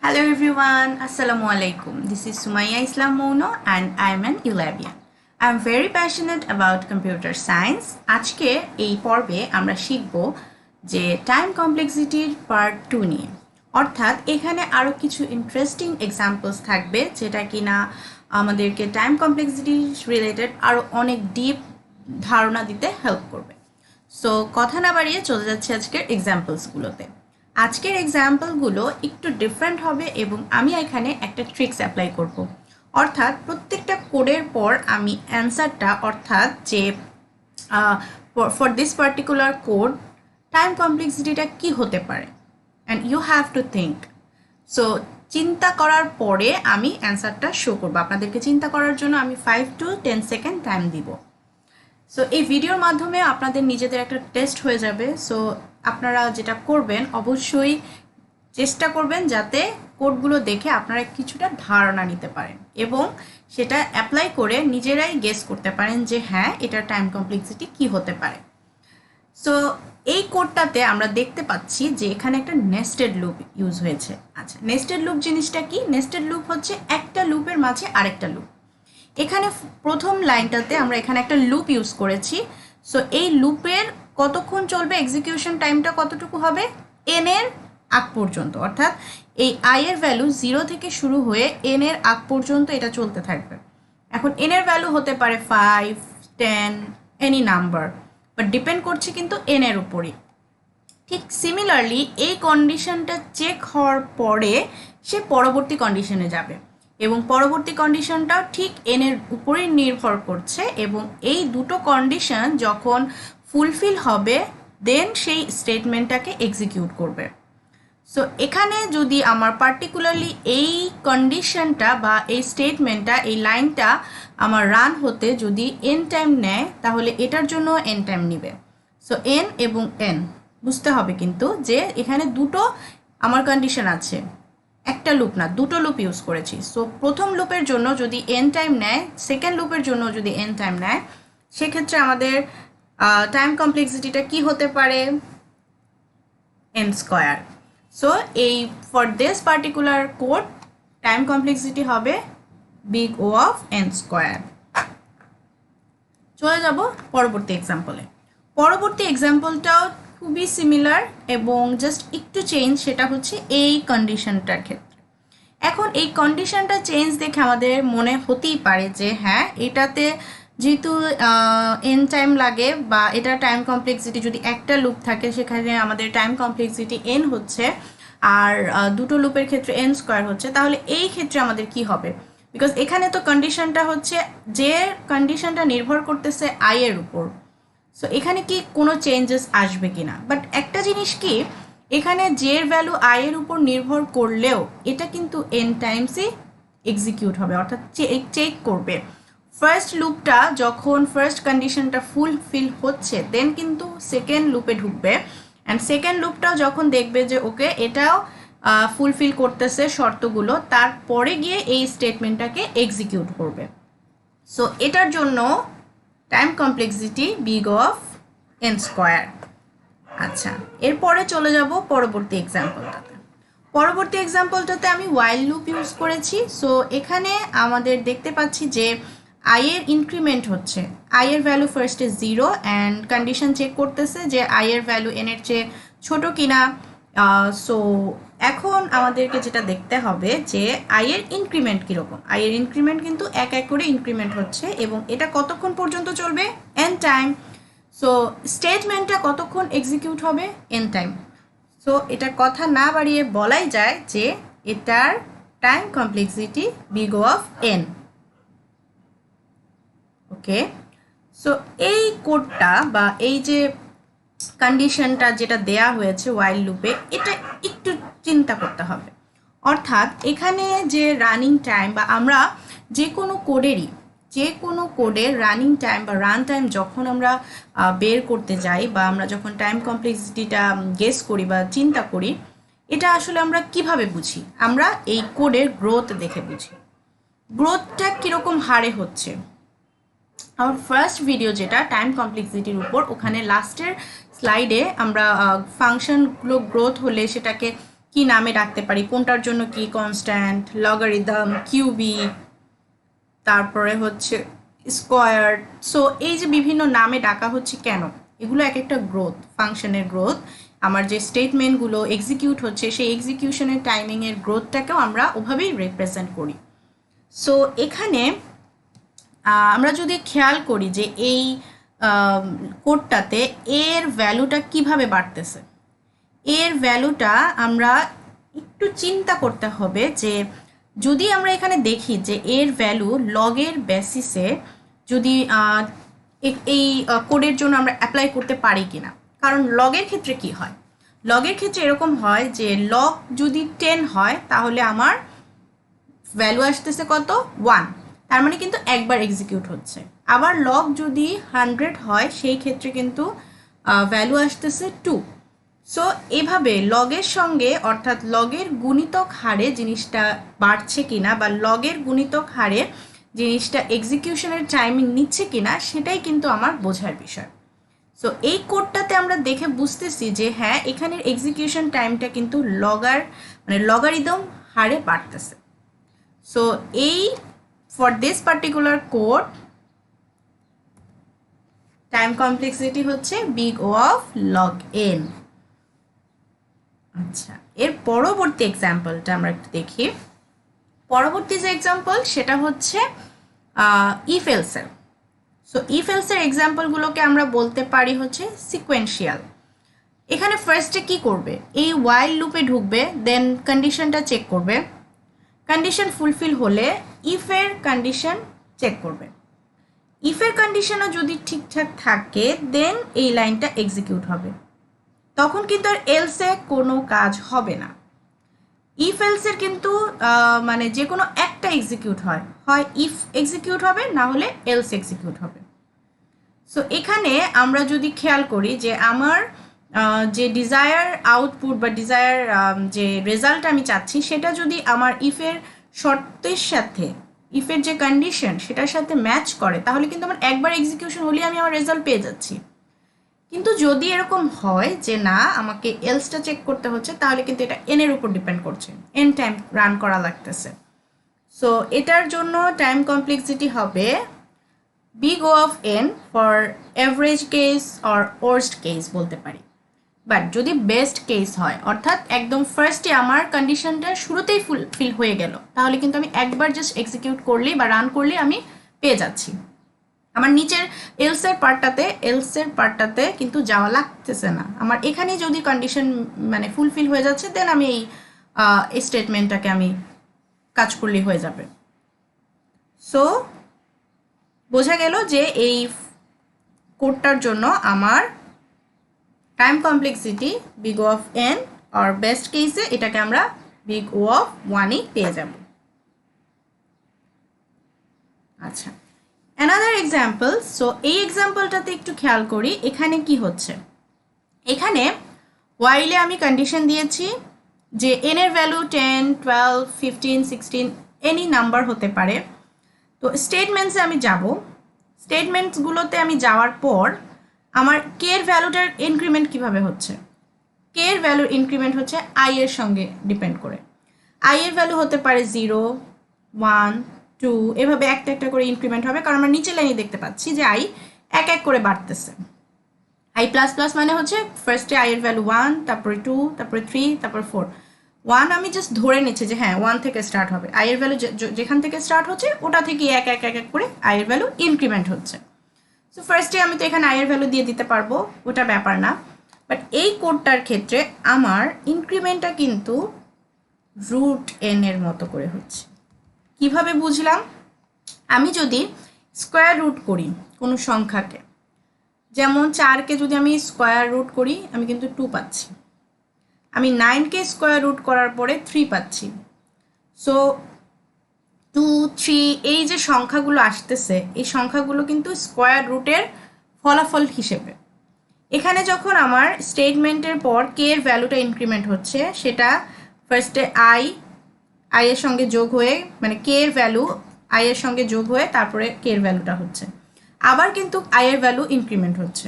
Hello everyone, Assalamu alaikum. This is Sumaya Islam Mouno and I am an Elabian. I am very passionate about computer science. আজকে এই পর্বে আমরা শিখব যে time কমপ্লেক্সিটির part 2 নিয়ে। অর্থাৎ এখানে আরও কিছু ইন্টারেস্টিং এক্সাম্পলস থাকবে যেটা কিনা আমাদেরকে টাইম কমপ্লেক্সিটি রিলেটেড আরও অনেক ডিপ ধারণা দিতে হেল্প করবে। সো কথা না বাড়িয়ে চলে যাচ্ছে আজকের এক্সাম্পলসগুলোতে। আজকের এক্সাম্পলগুলো একটু ডিফারেন্ট হবে এবং আমি এখানে একটা ট্রিক্স অ্যাপ্লাই করব। অর্থাৎ প্রত্যেকটা কোডের পর আমি অ্যান্সারটা অর্থাৎ যে for this particular code time কমপ্লেক্সিটিটা কী হতে পারে and you have to think. So চিন্তা করার পরে আমি অ্যান্সারটা শো করবো। আপনাদেরকে চিন্তা করার জন্য আমি 5 to 10 সেকেন্ড টাইম দিব। সো এই ভিডিওর মাধ্যমে আপনাদের নিজেদের একটা টেস্ট হয়ে যাবে। সো আপনারা যেটা করবেন অবশ্যই চেষ্টা করবেন যাতে কোডগুলো দেখে আপনারা কিছুটা ধারণা নিতে পারেন এবং সেটা অ্যাপ্লাই করে নিজেরাই গেস করতে পারেন যে হ্যাঁ এটার টাইম কমপ্লেক্সিটি কী হতে পারে। সো এই কোডটাতে আমরা দেখতে পাচ্ছি যে এখানে একটা নেস্টেড লুপ ইউজ হয়েছে। আচ্ছা, নেস্টেড লুপ জিনিসটা কি? নেস্টেড লুপ হচ্ছে একটা লুপের মাঝে আরেকটা লুপ। এখানে প্রথম লাইনটাতে আমরা এখানে একটা লুপ ইউজ করেছি। সো এই লুপের কতক্ষণ চলবে, এক্সিকিউশন টাইমটা কতটুকু হবে? এন এর আগ পর্যন্ত, অর্থাৎ এই আই এর ভ্যালু 0 থেকে শুরু হয়ে এন এর আগ পর্যন্ত এটা চলতে থাকবে। এখন এন এর ভ্যালু হতে পারে 5, 10, এনি নাম্বার, বাট ডিপেন্ড করছে কিন্তু এন এর উপরই। ঠিক সিমিলারলি এই কন্ডিশনটা চেক হওয়ার পরে সে পরবর্তী কন্ডিশনে যাবে এবং পরবর্তী কন্ডিশনটাও ঠিক এন এর উপরেই নির্ভর করছে এবং এই দুটো কন্ডিশন যখন ফুলফিল হবে দেন সেই স্টেটমেন্টটাকে এক্সিকিউট করবে। সো এখানে যদি আমার পার্টিকুলারলি এই কন্ডিশনটা বা এই স্টেটমেন্টটা এই লাইনটা আমার রান হতে যদি এন টাইম নেয় তাহলে এটার জন্য এন টাইম নেবে। সো এন এবং এন বুঝতে হবে কিন্তু যে এখানে দুটো আমার কন্ডিশন আছে, একটা লুপ না, দুটো লুপ ইউজ করেছি। সো প্রথম লুপের জন্য যদি এন টাইম নেয়, সেকেন্ড লুপের জন্য যদি এন টাইম নেয়, সেক্ষেত্রে আমাদের টাইম কমপ্লেক্সিটিটা কি হতে পারে? N square. সো এই for this particular code time complexity হবে big O of N square. চলে যাব পরবর্তী এক্সাম্পলে। পরবর্তী এক্সাম্পলটাও খুবই সিমিলার এবং জাস্ট একটু চেঞ্জ, সেটা হচ্ছে এই কন্ডিশনটার ক্ষেত্রে। এখন এই কন্ডিশনটা চেঞ্জ দেখে আমাদের মনে হতেই পারে যে হ্যাঁ এটাতে যেহেতু এন টাইম লাগে বা এটা টাইম কমপ্লেক্সিটি যদি একটা লুপ থাকে সেখানে আমাদের টাইম কমপ্লেক্সিটি এন হচ্ছে আর দুটো লুপের ক্ষেত্রে এন স্কোয়ার হচ্ছে, তাহলে এই ক্ষেত্রে আমাদের কি হবে? বিকজ এখানে তো কন্ডিশনটা হচ্ছে যে কন্ডিশনটা নির্ভর করতেছে আই এর উপর। সো এখানে কি কোনো চেঞ্জেস আসবে কিনা? বাট একটা জিনিস কি, এখানে জের ভ্যালু আই এর উপর নির্ভর করলেও এটা কিন্তু এন টাইমসই এক্সিকিউট হবে, অর্থাৎ চেক করবে। ফার্স্ট লুপটা যখন ফার্স্ট কন্ডিশনটা ফুলফিল হচ্ছে দেন কিন্তু সেকেন্ড লুপে ঢুকবে অ্যান্ড সেকেন্ড লুপটাও যখন দেখবে যে ওকে এটাও ফুলফিল করতেছে শর্তগুলো, তারপরে গিয়ে এই স্টেটমেন্টটাকে এক্সিকিউট করবে। সো এটার জন্য time complexity big of N square. আচ্ছা, এরপরে চলে যাব পরবর্তী এক্সাম্পলটাতে। পরবর্তী এক্সাম্পলটাতে আমি ওয়াইল লুপ ইউজ করেছি। সো এখানে আমাদের দেখতে পাচ্ছি যে আই এর ইনক্রিমেন্ট হচ্ছে, আই এর ভ্যালু ফার্স্টে 0 অ্যান্ড কন্ডিশন চেক করতেছে যে আই এর ভ্যালু এন এর চেয়ে ছোটো কিনা। সো এখন আমাদেরকে যেটা দেখতে হবে যে আই এর ইনক্রিমেন্ট কীরকম। আই এর ইনক্রিমেন্ট কিন্তু এক এক করে ইনক্রিমেন্ট হচ্ছে এবং এটা কতক্ষণ পর্যন্ত চলবে? N time. সো স্টেটমেন্টটা কতক্ষণ এক্সিকিউট হবে? N time. সো এটা কথা না বাড়িয়ে বলাই যায় যে এটার time complexity big of N. Okay, so এই কোডটা বা এই যে কন্ডিশনটা যেটা দেয়া হয়েছে ওয়াইল লুপে, এটা একটু চিন্তা করতে হবে। অর্থাৎ এখানে যে রানিং টাইম বা আমরা যে কোনো কোডের রানিং টাইম বা রান টাইম যখন আমরা বের করতে যাই বা আমরা যখন টাইম কমপ্লেক্সিটিটা গেস করি বা চিন্তা করি, এটা আসলে আমরা কিভাবে বুঝি? আমরা এই কোডের গ্রোথ দেখে বুঝি। গ্রোথটা কীরকম হারে হচ্ছে। আমার ফার্স্ট ভিডিও যেটা টাইম কমপ্লেক্সিটির উপর, ওখানে লাস্টের স্লাইডে আমরা ফাংশনগুলো গ্রোথ হলে সেটাকে কি নামে ডাকতে পারি, কোনটার জন্য কি কনস্ট্যান্ট, লগারিদম, কিউবিক, তারপরে হচ্ছে স্কোয়ার। সো এই যে বিভিন্ন নামে ডাকা হচ্ছে কেন, এগুলো এক একটা গ্রোথ, ফাংশনের গ্রোথ। আমার যে স্টেটমেন্টগুলো এক্সিকিউট হচ্ছে সেই এক্সিকিউশনের টাইমিংয়ের গ্রোথটাকেও আমরা ওভাবেই রিপ্রেজেন্ট করি। সো এখানে আমরা যদি খেয়াল করি যে এই কোডটাতে এর ভ্যালুটা কিভাবে বাড়তেছে, এর ভ্যালুটা আমরা একটু চিন্তা করতে হবে যে যদি আমরা এখানে দেখি যে এর ভ্যালু লগের বেসিসে যদি এই কোডের জন্য আমরা অ্যাপ্লাই করতে পারি কিনা। কারণ লগের ক্ষেত্রে কি হয়, লগের ক্ষেত্রে এরকম হয় যে লগ যদি 10 হয় তাহলে আমার ভ্যালু আসতেছে কত, 1, তার মানে কিন্তু একবার এক্সিকিউট হচ্ছে। আবার লগ যদি 100 হয় সেই ক্ষেত্রে কিন্তু ভ্যালু আসতেছে 2। সো এভাবে লগের সঙ্গে অর্থাৎ লগের গুণিতক হারে জিনিসটা বাড়ছে কিনা বা লগের গুণিতক হারে জিনিসটা এক্সিকিউশনের টাইমিং নিচ্ছে কিনা সেটাই কিন্তু আমার বোঝার বিষয়। সো এই কোডটাতে আমরা দেখে বুঝতেছি যে হ্যাঁ এখানের এক্সিকিউশন টাইমটা কিন্তু লগারিদম হারে বাড়তেছে। সো এই for this particular code time complexity হচ্ছে big O of log N. আচ্ছা, এর পরবর্তী এক্সাম্পলটা আমরা একটু দেখি। পরবর্তী যে এক্সাম্পল সেটা হচ্ছে ইফ এলসের। সো ইফ এলসের এক্সাম্পলগুলোকে আমরা বলতে পারি হচ্ছে সিকোয়েন্সিয়াল। এখানে ফার্স্টে কি করবে, এই ওয়াইল লুপে ঢুকবে, দেন কন্ডিশনটা চেক করবে, কন্ডিশন ফুলফিল হলে ইফের কন্ডিশন চেক করবে। ইফের কন্ডিশনও যদি ঠিকঠাক থাকে দেন এই লাইনটা এক্সিকিউট হবে, তখন কিন্তু আর এলসে কোনো কাজ হবে না। ইফ এলসের কিন্তু মানে যে কোনো একটা এক্সিকিউট হয়, হয় ইফ এক্সিকিউট হবে না হলে এলস এক্সিকিউট হবে। সো এখানে আমরা যদি খেয়াল করি যে আমার যে ডিজায়ার আউটপুট বা ডিজায়ার যে রেজাল্ট আমি চাচ্ছি সেটা যদি আমার ইফের শর্তের সাথে, ইফের যে কন্ডিশন সেটার সাথে ম্যাচ করে তাহলে কিন্তু আমার একবার এক্সিকিউশন হলেই আমি আমার রেজাল্ট পেয়ে যাচ্ছি। কিন্তু যদি এরকম হয় যে না আমাকে এলসটা চেক করতে হচ্ছে তাহলে কিন্তু এটা এনের উপর ডিপেন্ড করছে, এন টাইম রান করা লাগতেছে। সো এটার জন্য টাইম কমপ্লেক্সিটি হবে big O of n for average case or worst case বলতে পারি। বাট যদি বেস্ট কেস হয় অর্থাৎ একদম ফার্স্টে আমার কন্ডিশনটা শুরুতেই ফুলফিল হয়ে গেল তাহলে কিন্তু আমি একবার জাস্ট এক্সিকিউট করলেই বা রান করলেই আমি পেয়ে যাচ্ছি। আমার নিচের এলসের পার্টটাতে কিন্তু যাওয়া লাগতেছে না, আমার এখানেই যদি কন্ডিশন মানে ফুলফিল হয়ে যাচ্ছে দেন আমি এই স্টেটমেন্টটাকে আমি কাজ করলেই হয়ে যাবে। সো বোঝা গেল যে এই কোডটার জন্য আমার time complexity big O of n আর বেস্ট কেসে এটাকে আমরা বিগ ও অফ 1ই পেয়ে যাব। আচ্ছা, অ্যানাদার এক্সাম্পল। সো এই এক্সাম্পলটাতে একটু খেয়াল করি এখানে কি হচ্ছে। এখানে ওয়াইলে আমি কন্ডিশন দিয়েছি যে এন এর ভ্যালু 10, 12, 15, 16 এনি নাম্বার হতে পারে। তো স্টেটমেন্টসে আমি যাব, স্টেটমেন্টসগুলোতে আমি যাওয়ার পর আমার কে এর ভ্যালুটার ইনক্রিমেন্ট কিভাবে হচ্ছে, কে এর ভ্যালুর ইনক্রিমেন্ট হচ্ছে আই এর সঙ্গে ডিপেন্ড করে। আই এর ভ্যালু হতে পারে 0, 1, 2 এভাবে একটা একটা করে ইনক্রিমেন্ট হবে, কারণ আমরা নিচে লাইনে দেখতে পাচ্ছি যে আই এক এক করে বাড়তেছে। আই প্লাস প্লাস মানে হচ্ছে ফার্স্টে আই এর ভ্যালু 1, তারপরে 2, তারপরে 3, তারপরে 4। 1 আমি জাস্ট ধরে নিচ্ছি যে হ্যাঁ 1 থেকে স্টার্ট হবে, আই এর ভ্যালু যেখান থেকে স্টার্ট হচ্ছে ওটা থেকে এক এক এক এক করে আই এর ভ্যালু ইনক্রিমেন্ট হচ্ছে। সো ফার্স্টে আমি তো এখানে আই এর ভ্যালু দিয়ে দিতে পারবো, ওটা ব্যাপার না। বাট এই কোডটার ক্ষেত্রে আমার ইনক্রিমেন্টটা কিন্তু রুট এন এর মতো করে হচ্ছে। কিভাবে বুঝলাম, আমি যদি স্কোয়ার রুট করি কোনো সংখ্যাকে, যেমন 4কে যদি আমি স্কোয়ার রুট করি আমি কিন্তু 2 পাচ্ছি, আমি 9কে স্কোয়ার রুট করার পরে 3 পাচ্ছি। সো 2, 3 এই যে সংখ্যাগুলো আসতেছে এই সংখ্যাগুলো কিন্তু স্কোয়ার রুটের ফলাফল হিসেবে। এখানে যখন আমার স্টেটমেন্টের পর কে এর ভ্যালুটা ইনক্রিমেন্ট হচ্ছে সেটা ফার্স্টে আই এর সঙ্গে যোগ হয়ে মানে কে এর ভ্যালু আই এর সঙ্গে যোগ হয়ে তারপরে কে এর ভ্যালুটা হচ্ছে, আবার কিন্তু আই এর ভ্যালু ইনক্রিমেন্ট হচ্ছে।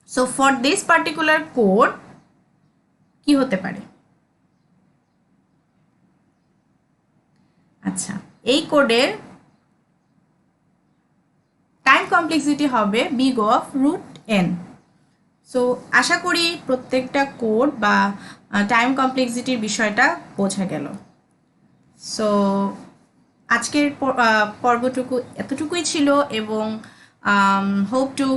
So for this particular code কি হতে পারে, আচ্ছা, এই কোডের টাইম কমপ্লেক্সিটি হবে বিগ অফ √n। সো আশা করি প্রত্যেকটা কোড বা টাইম কমপ্লেক্সিটির বিষয়টা বোঝা গেল। সো আজকের পর্বটুকু এতটুকুই ছিল এবং hope to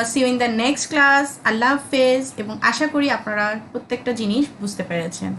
see you in the next class. আল্লাহ হাফেজ এবং আশা করি আপনারা প্রত্যেকটা জিনিস বুঝতে পেরেছেন।